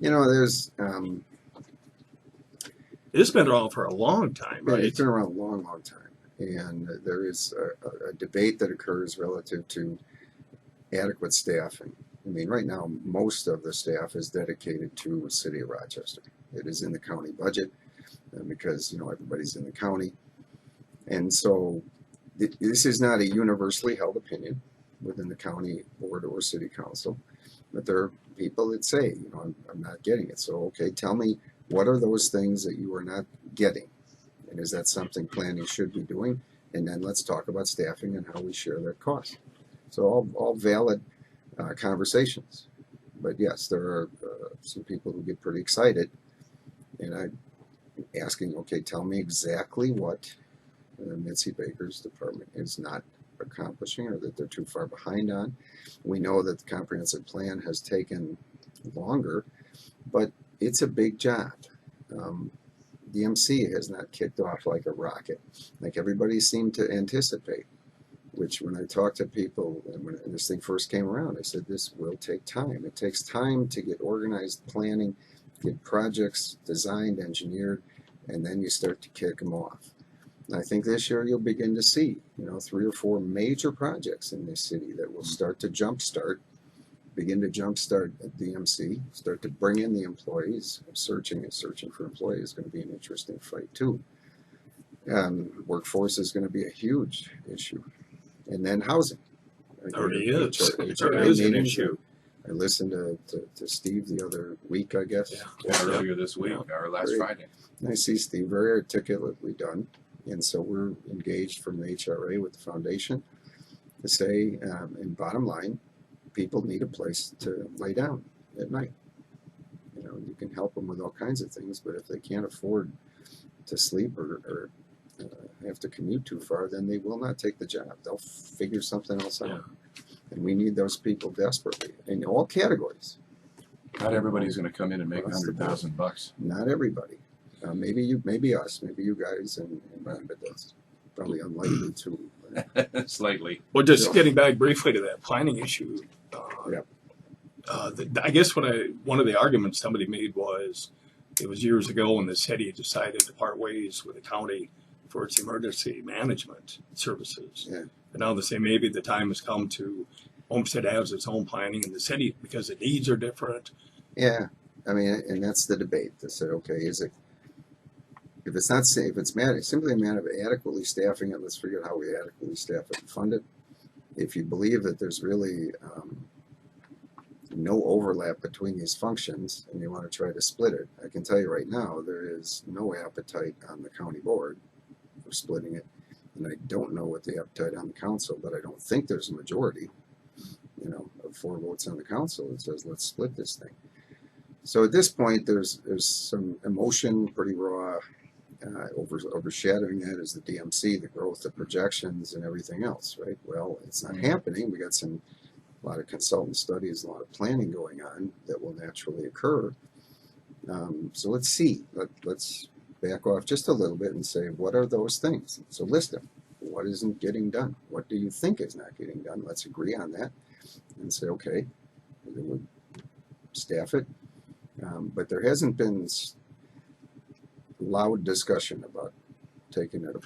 You know, there's It's been around for a long time, right? it's been around a long, long time, and there is a debate that occurs relative to adequate staffing. I mean, right now, most of the staff is dedicated to the city of Rochester. It is in the county budget because everybody's in the county, and so this is not a universally held opinion within the county board or city council, but there are people that say, I'm not getting it. So, okay, tell me, what are those things that you are not getting? And is that something planning should be doing? And then let's talk about staffing and how we share that cost. So all valid conversations. But yes, there are some people who get pretty excited, and I'm asking, okay, tell me exactly what Mitzi Baker's department is not accomplishing or that they're too far behind on. We know that the comprehensive plan has taken longer, but it's a big job. DMC has not kicked off like a rocket, like everybody seemed to anticipate. Which, when I talked to people when this thing first came around, I said this will take time. It takes time to get organized planning, get projects designed, engineered, and then you start to kick them off. And I think this year you'll begin to see, 3 or 4 major projects in this city that will start to begin to jumpstart at DMC, start to bring in the employees. Searching for employees is going to be an interesting fight too. Workforce is going to be a huge issue. And then housing. It already is. It HRA already is an meetings. issue. I listened to Steve the other week, I guess. Yeah, earlier this week or last Great. Friday. And I see Steve very articulately done. And so we're engaged from the HRA with the foundation to say, and bottom line, people need a place to lay down at night. You can help them with all kinds of things, but if they can't afford to sleep or have to commute too far, then they will not take the job. They'll figure something else out. Yeah. And we need those people desperately in all categories. Not everybody's going to come in and make Across the board. $100,000. Not everybody. Maybe us, maybe you guys, and but that's probably unlikely too. Slightly. Well, just getting back briefly to that planning issue. Yep. I guess one of the arguments somebody made was it was years ago when the city decided to part ways with the county for its emergency management services. Yeah. And now they say maybe the time has come to Olmsted has its own planning in the city because the needs are different. Yeah, I mean, and that's the debate. They said, okay, is it if it's not if it's simply a matter of adequately staffing it, let's figure out how we adequately staff it and fund it. If you believe that there's really no overlap between these functions and you want to try to split it, I can tell you right now there is no appetite on the county board for splitting it, and I don't know what the appetite on the council, but I don't think there's a majority, of 4 votes on the council that says let's split this thing. So at this point, there's some emotion, pretty raw. Overshadowing that is the DMC, the growth, the projections, and everything else, right? Well, it's not happening. We got a lot of consultant studies, a lot of planning going on that will naturally occur. So let's see. Let's back off just a little bit and say, what are those things? So list them. What isn't getting done? What do you think is not getting done? Let's agree on that and say, okay, we'll staff it. But there hasn't been loud discussion about taking it apart.